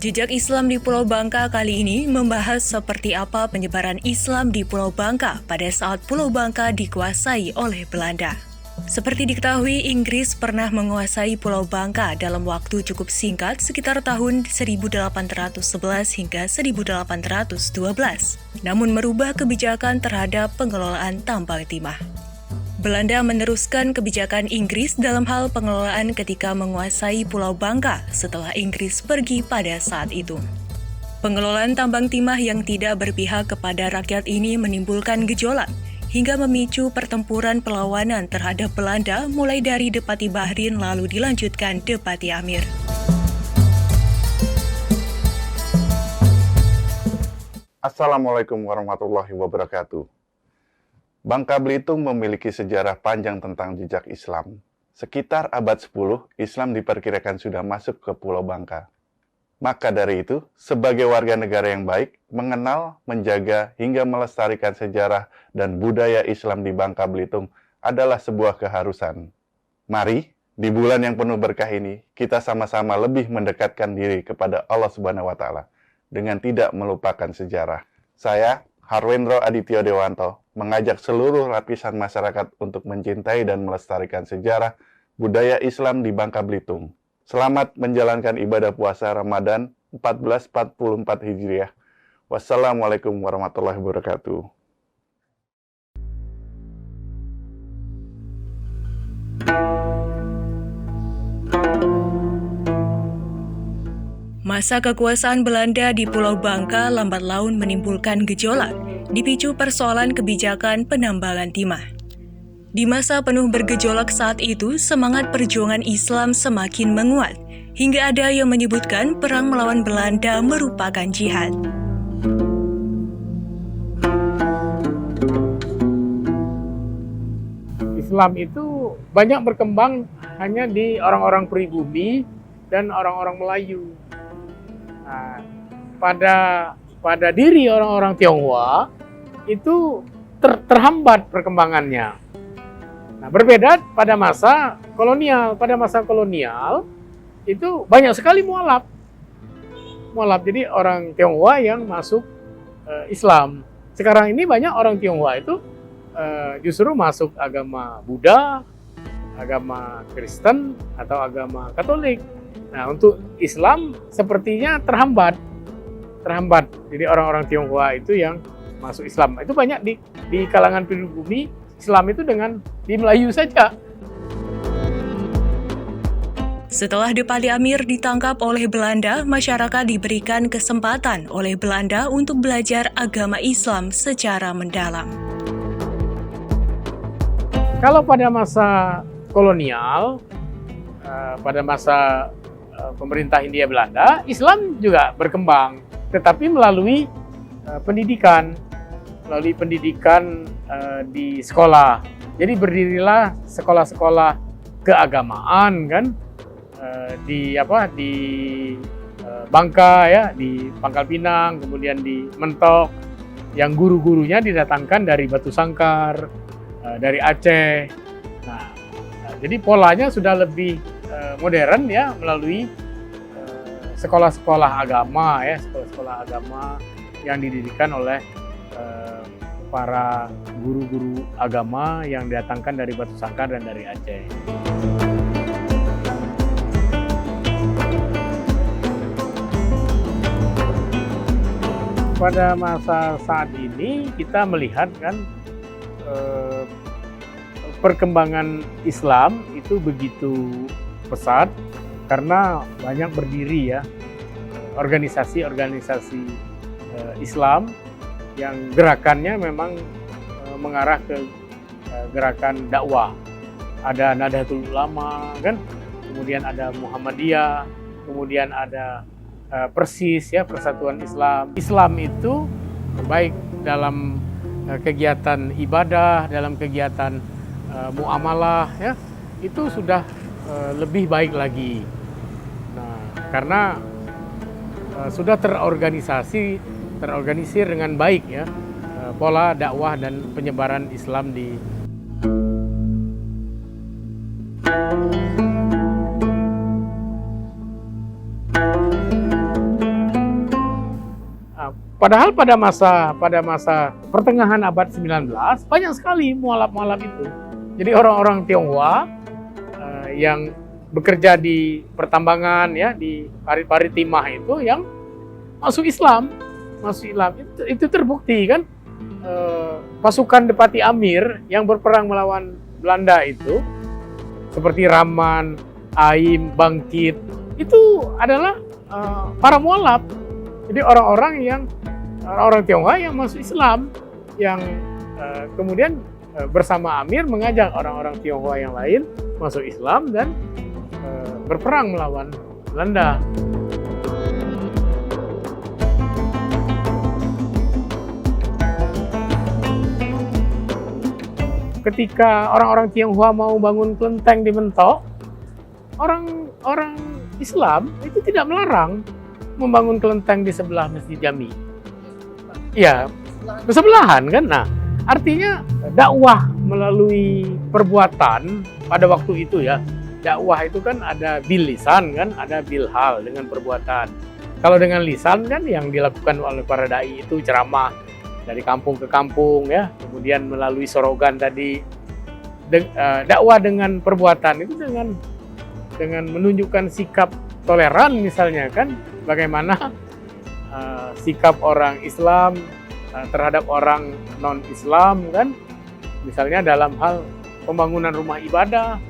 Jejak Islam di Pulau Bangka kali ini membahas seperti apa penyebaran Islam di Pulau Bangka pada saat Pulau Bangka dikuasai oleh Belanda. Seperti diketahui, Inggris pernah menguasai Pulau Bangka dalam waktu cukup singkat sekitar tahun 1811 hingga 1812, namun merubah kebijakan terhadap pengelolaan tambang timah. Belanda meneruskan kebijakan Inggris dalam hal pengelolaan ketika menguasai Pulau Bangka setelah Inggris pergi pada saat itu. Pengelolaan tambang timah yang tidak berpihak kepada rakyat ini menimbulkan gejolak hingga memicu pertempuran perlawanan terhadap Belanda mulai dari Depati Bahrin lalu dilanjutkan Depati Amir. Assalamualaikum warahmatullahi wabarakatuh. Bangka Belitung memiliki sejarah panjang tentang jejak Islam. Sekitar abad 10, Islam diperkirakan sudah masuk ke Pulau Bangka. Maka dari itu, sebagai warga negara yang baik, mengenal, menjaga, hingga melestarikan sejarah dan budaya Islam di Bangka Belitung adalah sebuah keharusan. Mari, di bulan yang penuh berkah ini, kita sama-sama lebih mendekatkan diri kepada Allah Subhanahu wa Ta'ala dengan tidak melupakan sejarah. Saya, Harwendro Adityo Dewanto, mengajak seluruh lapisan masyarakat untuk mencintai dan melestarikan sejarah budaya Islam di Bangka Belitung. Selamat menjalankan ibadah puasa Ramadan 1444 Hijriah. Wassalamualaikum warahmatullahi wabarakatuh. Masa kekuasaan Belanda di Pulau Bangka lambat laun menimbulkan gejolak, dipicu persoalan kebijakan penambangan timah. Di masa penuh bergejolak saat itu, semangat perjuangan Islam semakin menguat, hingga ada yang menyebutkan perang melawan Belanda merupakan jihad. Islam itu banyak berkembang hanya di orang-orang pribumi dan orang-orang Melayu. Nah, pada diri orang-orang Tionghoa itu terhambat perkembangannya. Nah, berbeda pada masa kolonial. Pada masa kolonial itu banyak sekali mualaf. Jadi orang Tionghoa yang masuk Islam. Sekarang ini banyak orang Tionghoa itu justru masuk agama Buddha, agama Kristen, atau agama Katolik. Nah, untuk Islam sepertinya terhambat. Jadi orang-orang Tionghoa itu yang masuk Islam itu banyak di kalangan pribumi Islam itu dengan di Melayu saja. Setelah Depati Amir ditangkap oleh Belanda, masyarakat diberikan kesempatan oleh Belanda untuk belajar agama Islam secara mendalam. Kalau pada masa kolonial, pada masa pemerintah Hindia Belanda, Islam juga berkembang, tetapi melalui pendidikan di sekolah. Jadi berdirilah sekolah-sekolah keagamaan kan di Bangka ya, di Pangkal Pinang, kemudian di Mentok, yang guru-gurunya didatangkan dari Batu Sangkar, dari Aceh. Nah, jadi polanya sudah lebih modern ya, melalui sekolah-sekolah agama ya, sekolah-sekolah agama yang didirikan oleh para guru-guru agama yang didatangkan dari Batu Sangkar dan dari Aceh. Pada masa saat ini kita melihat kan perkembangan Islam itu begitu pesat karena banyak berdiri ya organisasi-organisasi Islam yang gerakannya memang mengarah ke gerakan dakwah. Ada Nahdlatul Ulama kan, kemudian ada Muhammadiyah, kemudian ada Persis ya, Persatuan Islam. Islam itu baik dalam kegiatan ibadah, dalam kegiatan muamalah ya, itu sudah lebih baik lagi. Nah, karena sudah terorganisir dengan baik ya pola dakwah dan penyebaran Islam di Padahal pada masa pertengahan abad 19 banyak sekali mualaf-mualaf itu. Jadi orang-orang Tionghoa yang bekerja di pertambangan ya, di parit-parit timah itu yang masuk Islam. Itu terbukti kan, pasukan Depati Amir yang berperang melawan Belanda itu seperti Raman, Aim, Bangkit, itu adalah para mualaf. Jadi orang-orang Tionghoa yang masuk Islam, yang kemudian bersama Amir mengajak orang-orang Tionghoa yang lain masuk Islam dan berperang melawan Belanda. Ketika orang-orang Tionghoa mau bangun kelenteng di Mentok, orang Islam itu tidak melarang membangun kelenteng di sebelah Masjid Jami. Ya, bersebelahan kan. Nah, artinya dakwah melalui perbuatan pada waktu itu ya. Dakwah itu kan ada bil lisan kan, ada bil hal dengan perbuatan. Kalau dengan lisan kan yang dilakukan oleh para dai itu ceramah dari kampung ke kampung ya, kemudian melalui sorogan tadi. Dakwah dengan perbuatan itu dengan menunjukkan sikap toleran misalnya kan, bagaimana sikap orang Islam terhadap orang non-Islam kan, misalnya dalam hal pembangunan rumah ibadah